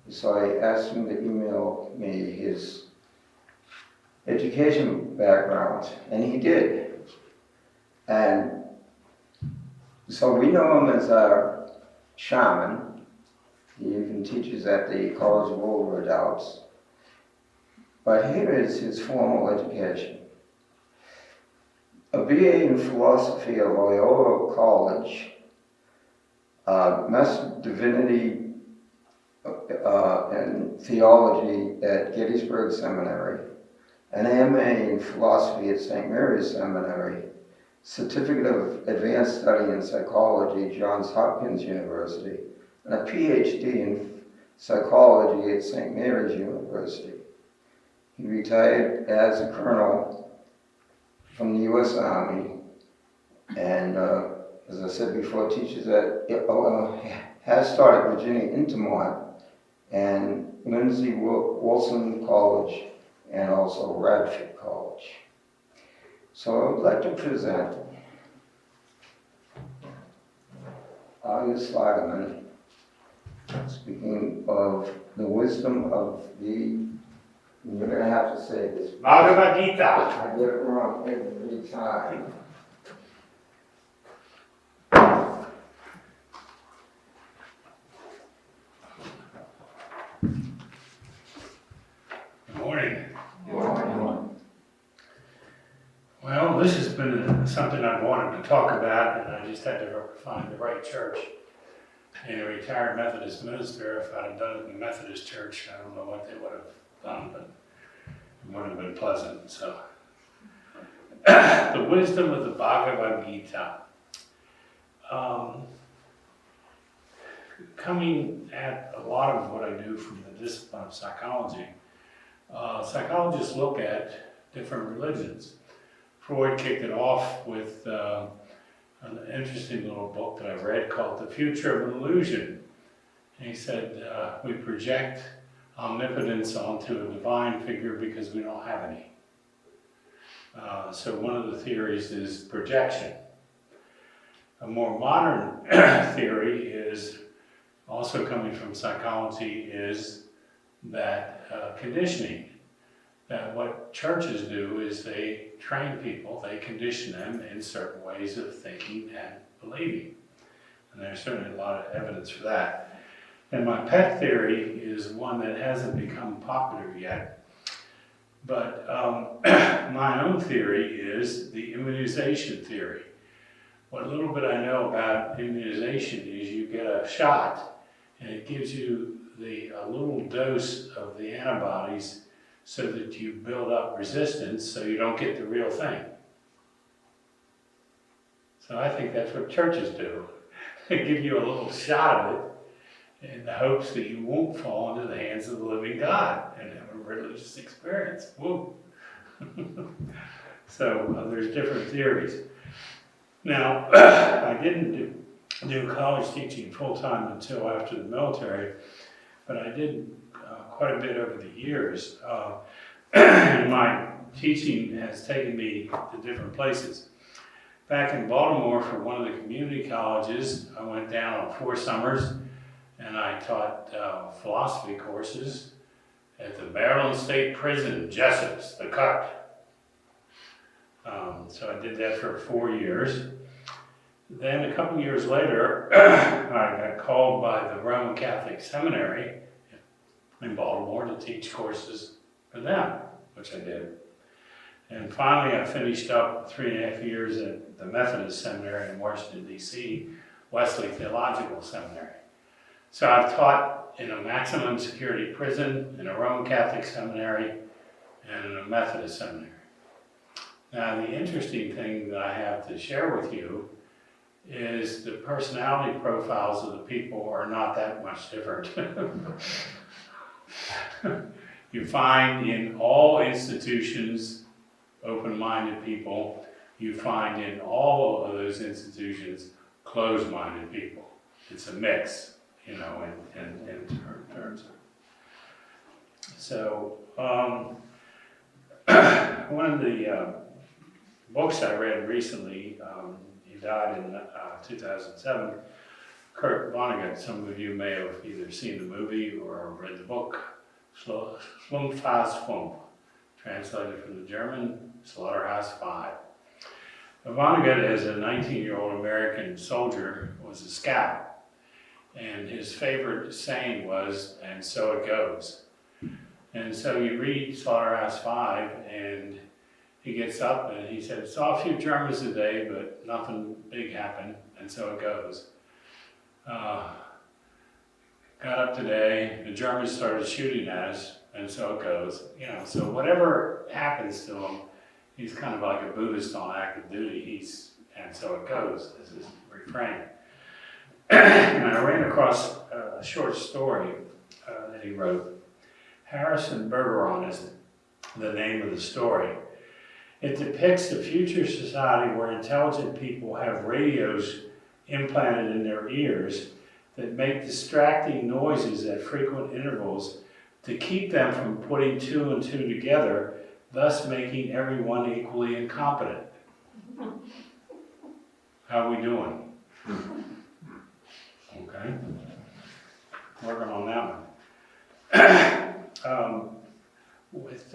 So I asked him to email me his education background, and he did. And so we know him as our shaman. He even teaches at the College of Older Adults. But here is his formal education. A BA in philosophy at Loyola College, Master of Divinity and Theology at Gettysburg Seminary, an MA in Philosophy at St. Mary's Seminary, Certificate of Advanced Study in Psychology, Johns Hopkins University, and a PhD in Psychology at St. Mary's University. He retired as a colonel from the U.S. Army, and as I said before, teaches at, has taught at Virginia Intermont and Lindsey Wilson College, and also Radford College. So I would like to present August Lageman, speaking of the wisdom of the, you're going to have to say this. Bhagavad Gita. I get it wrong every time. Good morning. Good morning. Well, this has been something I've wanted to talk about, and I just had to find the right church. And a retired Methodist minister, if I'd have done it in the Methodist church, I don't know what they would have done, but it would have been pleasant. So, the wisdom of the Bhagavad Gita. Coming at a lot of what I do from the discipline of psychology, psychologists look at different religions. Freud kicked it off with an interesting little book that I've read called The Future of Illusion. And he said, we project omnipotence onto a divine figure because we don't have any. So one of the theories is projection. A more modern theory is, also coming from psychology, is that conditioning. That what churches do is they train people, they condition them in certain ways of thinking and believing. And there's certainly a lot of evidence for that. And my pet theory is one that hasn't become popular yet. But my own theory is the immunization theory. What little bit I know about immunization is you get a shot and it gives you a little dose of the antibodies so that you build up resistance so you don't get the real thing. So I think that's what churches do. They give you a little shot of it in the hopes that you won't fall into the hands of the living God and have a religious experience. Woo! So there's different theories. Now, I didn't do college teaching full-time until after the military, but I did quite a bit over the years. And my teaching has taken me to different places. Back in Baltimore for one of the community colleges, I went down on 4 summers and I taught philosophy courses at the Maryland State Prison, Jessup's, the Cut. So I did that for 4 years. Then a couple years later, I got called by the Roman Catholic Seminary in Baltimore to teach courses for them, which I did. And finally, I finished up 3.5 years at the Methodist Seminary in Washington, D.C., Wesley Theological Seminary. So I've taught in a maximum security prison, in a Roman Catholic seminary, and in a Methodist seminary. Now, the interesting thing that I have to share with you is the personality profiles of the people are not that much different. You find in all institutions open-minded people. You find in all of those institutions closed-minded people. It's a mix, you know, in terms of. So, one of the books I read recently, he died in 2007, Kurt Vonnegut. Some of you may have either seen the movie or read the book, Slumfahrtsfunk, translated from the German, Slaughterhouse-Five. Vonnegut, as a 19-year-old American soldier, was a scout. And his favorite saying was, "And so it goes." And so you read Slaughterhouse-Five, and he gets up and he said, "Saw a few Germans today, but nothing big happened, and so it goes. Got up today, the Germans started shooting at us, and so it goes." You know, so whatever happens to him, he's kind of like a Buddhist on active duty. And so it goes, is his refrain. And I ran across a short story that he wrote. Harrison Bergeron is the name of the story. It depicts a future society where intelligent people have radios implanted in their ears that make distracting noises at frequent intervals to keep them from putting two and two together, thus making everyone equally incompetent. How are we doing? Okay. Working on that one. With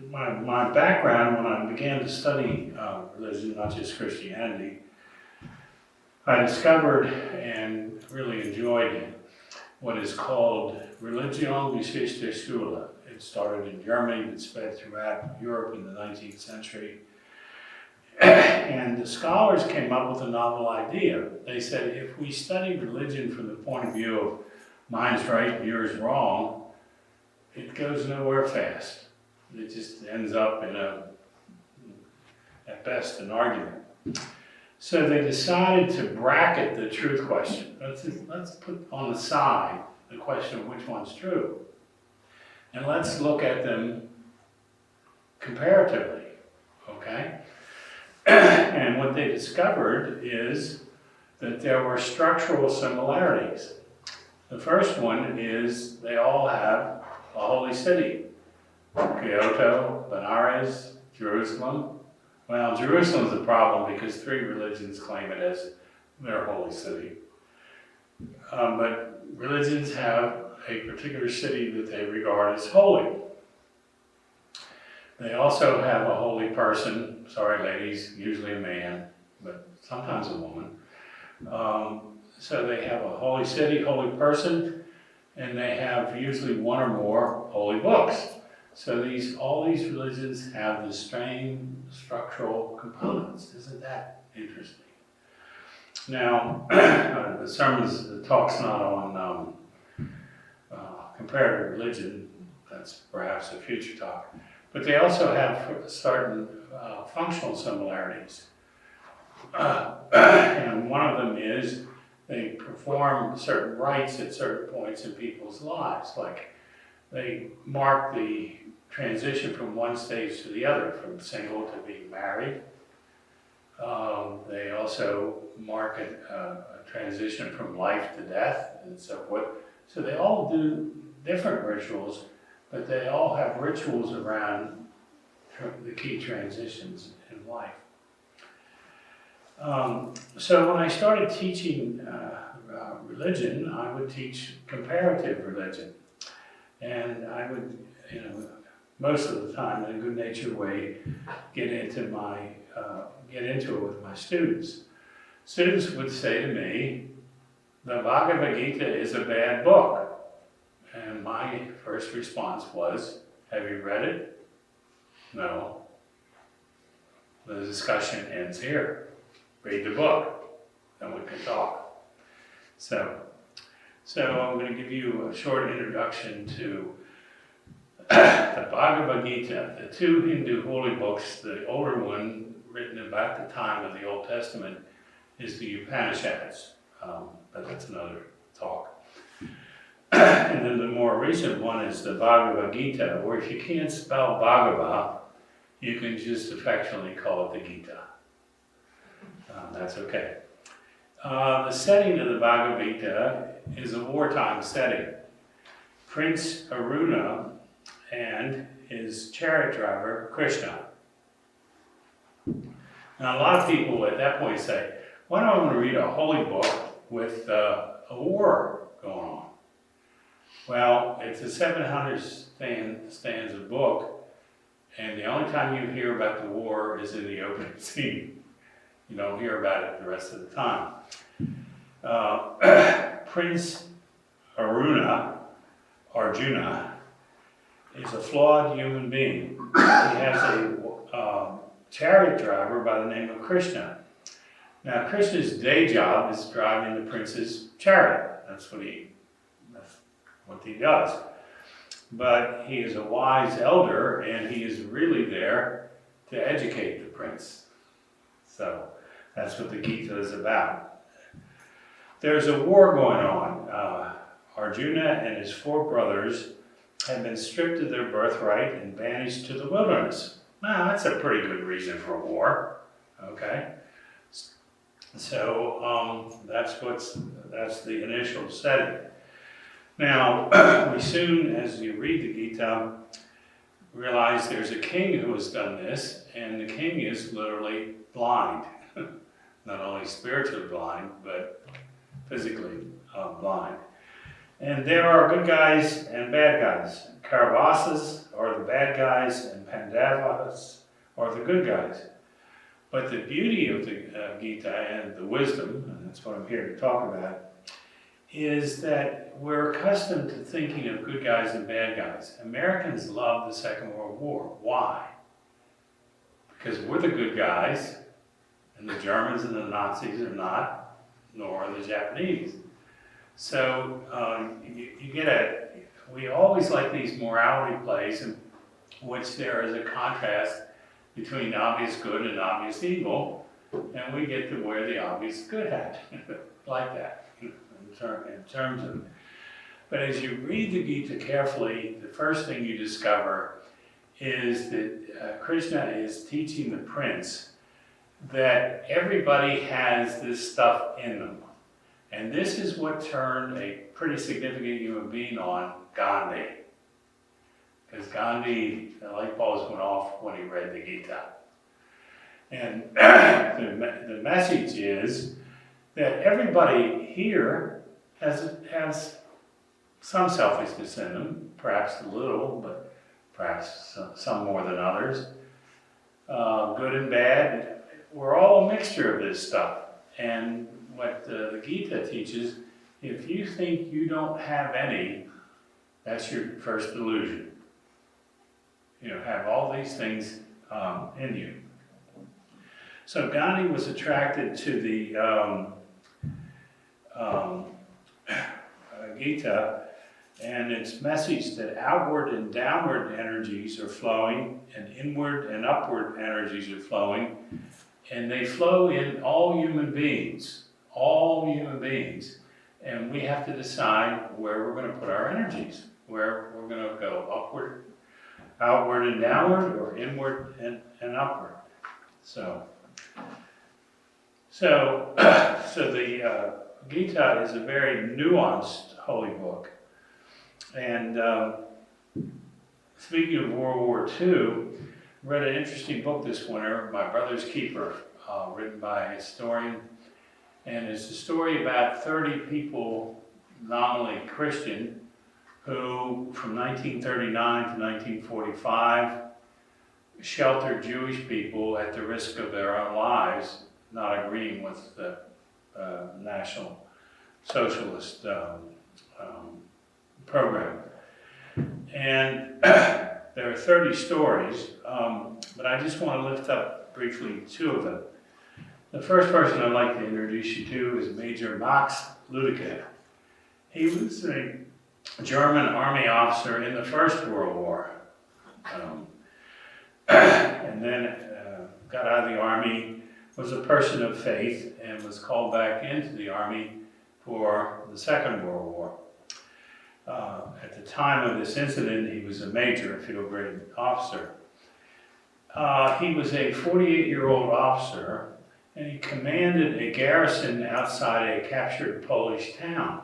my background, when I began to study religion, not just Christianity, I discovered and really enjoyed what is called Religionsgeschichte. It started in Germany, but spread throughout Europe in the 19th century. And the scholars came up with a novel idea. They said, if we study religion from the point of view of mine's right and yours wrong, it goes nowhere fast. It just ends up in at best, an argument. So they decided to bracket the truth question. Let's put on the side the question of which one's true. And let's look at them comparatively, okay? And what they discovered is that there were structural similarities. The first one is they all have a holy city. Kyoto, Benares, Jerusalem. Well, Jerusalem's a problem because 3 religions claim it as their holy city. But religions have a particular city that they regard as holy. They also have a holy person, sorry ladies, usually a man, but sometimes a woman. So they have a holy city, holy person, and they have usually one or more holy books. So all these religions have the same structural components. Isn't that interesting? Now, the talk's not on comparative religion. That's perhaps a future talk. But they also have certain functional similarities. And one of them is they perform certain rites at certain points in people's lives. Like they mark the transition from one stage to the other, from single to being married. They also mark a transition from life to death and so forth. So they all do different rituals, but they all have rituals around the key transitions in life. So when I started teaching religion, I would teach comparative religion. And I would, most of the time in a good-natured way, get into it with my students. Students would say to me, the Bhagavad Gita is a bad book. And my first response was, have you read it? No. The discussion ends here. Read the book, then we can talk. So I'm going to give you a short introduction to the Bhagavad Gita, the 2 Hindu holy books. The older one, written about the time of the Old Testament, is the Upanishads, but that's another talk. And then the more recent one is the Bhagavad Gita, or if you can't spell Bhagavad, you can just affectionately call it the Gita. That's okay. The setting of the Bhagavad Gita is a wartime setting. Prince Aruna and his chariot driver, Krishna. Now a lot of people at that point say, why do I want to read a holy book with a war going on. Well, it's a 700 stanza book, and the only time you hear about the war is in the opening scene. You don't hear about it the rest of the time. Prince Arjuna, is a flawed human being. He has a chariot driver by the name of Krishna. Now, Krishna's day job is driving the prince's chariot. That's what he does. But he is a wise elder, and he is really there to educate the prince. So that's what the Gita is about. There's a war going on. Arjuna and his 4 brothers have been stripped of their birthright and banished to the wilderness. Now, that's a pretty good reason for a war, okay? So that's the initial setting. Now, we soon, as you read the Gita, realize there's a king who has done this, and the king is literally blind. Not only spiritually blind, but physically blind. And there are good guys and bad guys. Kauravas are the bad guys, and Pandavas are the good guys. But the beauty of the Gita and the wisdom, and that's what I'm here to talk about, is that we're accustomed to thinking of good guys and bad guys. Americans love the Second World War. Why? Because we're the good guys, and the Germans and the Nazis are not, nor are the Japanese. So we always like these morality plays in which there is a contrast between obvious good and obvious evil, and we get to wear the obvious good hat, like that, in terms of it. But as you read the Gita carefully, the first thing you discover is that Krishna is teaching the prince that everybody has this stuff in them. And this is what turned a pretty significant human being on, Gandhi. Because Gandhi, the light bulbs went off when he read the Gita. And the message is that everybody here has some selfishness in them, perhaps a little, but perhaps some more than others. Good and bad. We're all a mixture of this stuff. And what the Gita teaches, if you think you don't have any, that's your first delusion. You have all these things in you. So Gandhi was attracted to the Gita and its message that outward and downward energies are flowing, and inward and upward energies are flowing, and they flow in all human beings, and we have to decide where we're going to put our energies, where we're going to go upward, outward and downward, or inward and upward. So the Gita is a very nuanced holy book. And speaking of World War II, I read an interesting book this winter, My Brother's Keeper, written by a historian. And it's a story about 30 people, nominally Christian, who from 1939 to 1945 sheltered Jewish people at the risk of their own lives, not agreeing with the National Socialist program. And there are 30 stories, but I just want to lift up briefly 2 of them. The first person I'd like to introduce you to is Major Max Luedecke. He was a German army officer in the First World War. And then got out of the army, was a person of faith, and was called back into the army for the Second World War. At the time of this incident, he was a major, a field grade officer. He was a 48-year-old officer, and he commanded a garrison outside a captured Polish town.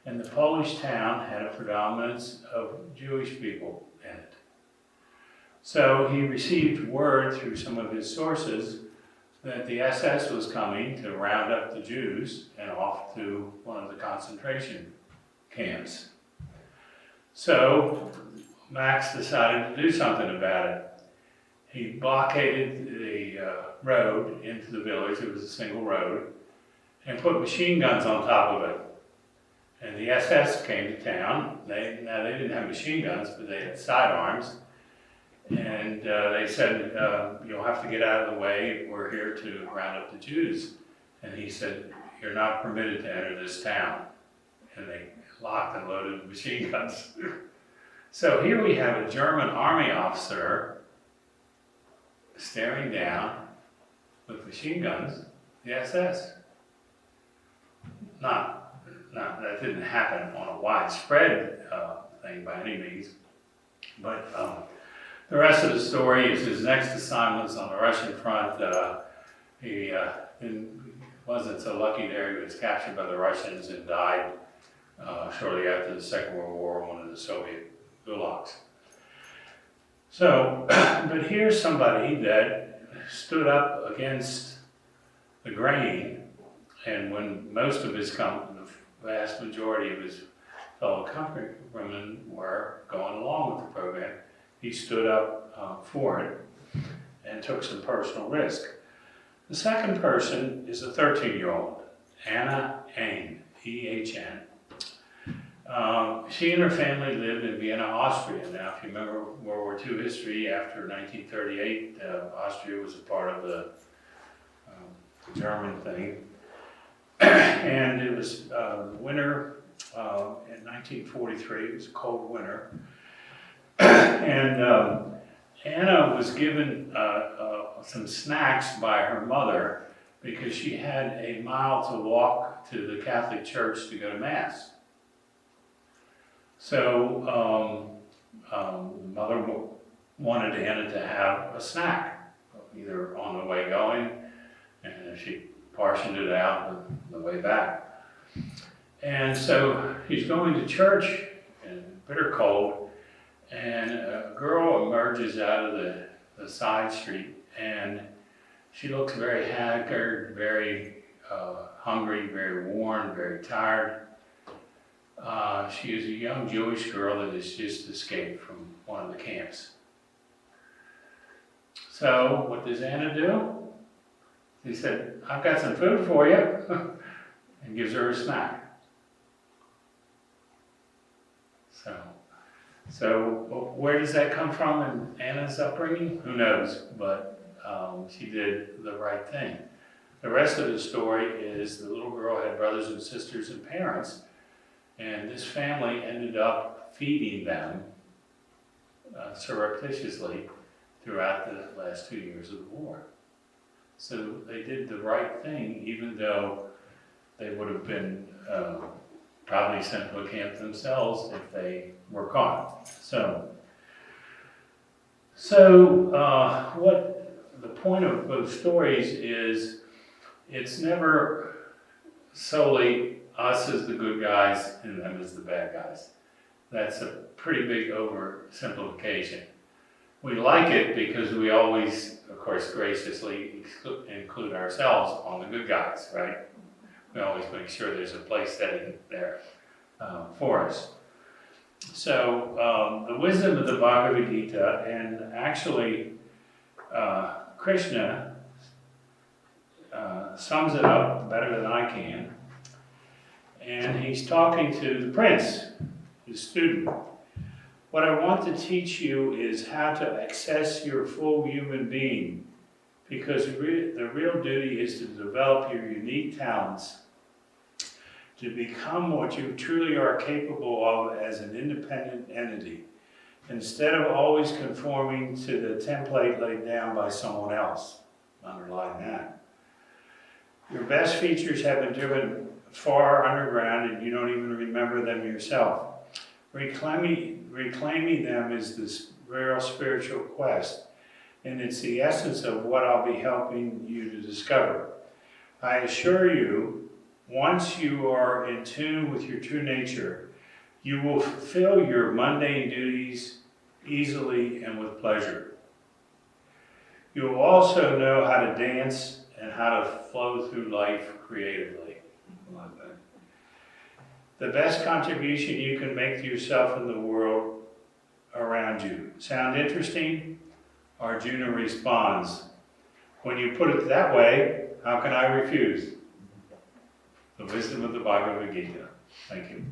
And the Polish town had a predominance of Jewish people in it. So he received word through some of his sources that the SS was coming to round up the Jews and off to one of the concentration camps. So Max decided to do something about it. He blockaded the road into the village, it was a single road, and put machine guns on top of it. And the SS came to town. They didn't have machine guns, but they had sidearms. And they said, you'll have to get out of the way, we're here to round up the Jews. And he said, you're not permitted to enter this town. And they locked and loaded machine guns. So here we have a German army officer staring down with machine guns, the SS. That didn't happen on a widespread thing by any means, but the rest of the story is his next assignments on the Russian front. He wasn't so lucky there. He was captured by the Russians and died shortly after the Second World War in one of the Soviet gulags. So, but here's somebody that stood up against the grain, and when most of his the vast majority of his fellow countrymen were going along with the program, he stood up for it and took some personal risk. The second person is a 13-year-old, Anna Ehn, E-H-N. She and her family lived in Vienna, Austria. Now, if you remember World War II history, after 1938, Austria was a part of the German thing. And it was winter in 1943, it was a cold winter. And Anna was given some snacks by her mother because she had a mile to walk to the Catholic Church to go to Mass. So the mother wanted Anna to have a snack, either on the way going, and she portioned it out on the way back. And so he's going to church in bitter cold, and a girl emerges out of the side street, and she looks very haggard, very hungry, very worn, very tired. She is a young Jewish girl that has just escaped from one of the camps. So what does Anna do? He said, I've got some food for you, and gives her a snack. So where does that come from in Anna's upbringing? Who knows, but she did the right thing. The rest of the story is the little girl had brothers and sisters and parents, and this family ended up feeding them surreptitiously throughout the last 2 years of the war. So they did the right thing, even though they would have been probably sent to a camp themselves if they were caught. So what the point of both stories is, it's never solely us as the good guys and them as the bad guys. That's a pretty big oversimplification. We like it because we always, of course, graciously include ourselves on the good guys, right? We always make sure there's a place setting there for us. So the wisdom of the Bhagavad Gita, and actually Krishna sums it up better than I can. And he's talking to the prince, his student. What I want to teach you is how to access your full human being, because the real duty is to develop your unique talents, to become what you truly are capable of as an independent entity, instead of always conforming to the template laid down by someone else. Underline that. Your best features have been driven far underground and you don't even remember them yourself. Reclaiming them is this real spiritual quest, and it's the essence of what I'll be helping you to discover. I assure you, once you are in tune with your true nature, you will fulfill your mundane duties easily and with pleasure. You will also know how to dance how to flow through life creatively. The best contribution you can make to yourself and the world around you. Sound interesting? Arjuna responds, when you put it that way, how can I refuse? The wisdom of the Bhagavad Gita. Thank you.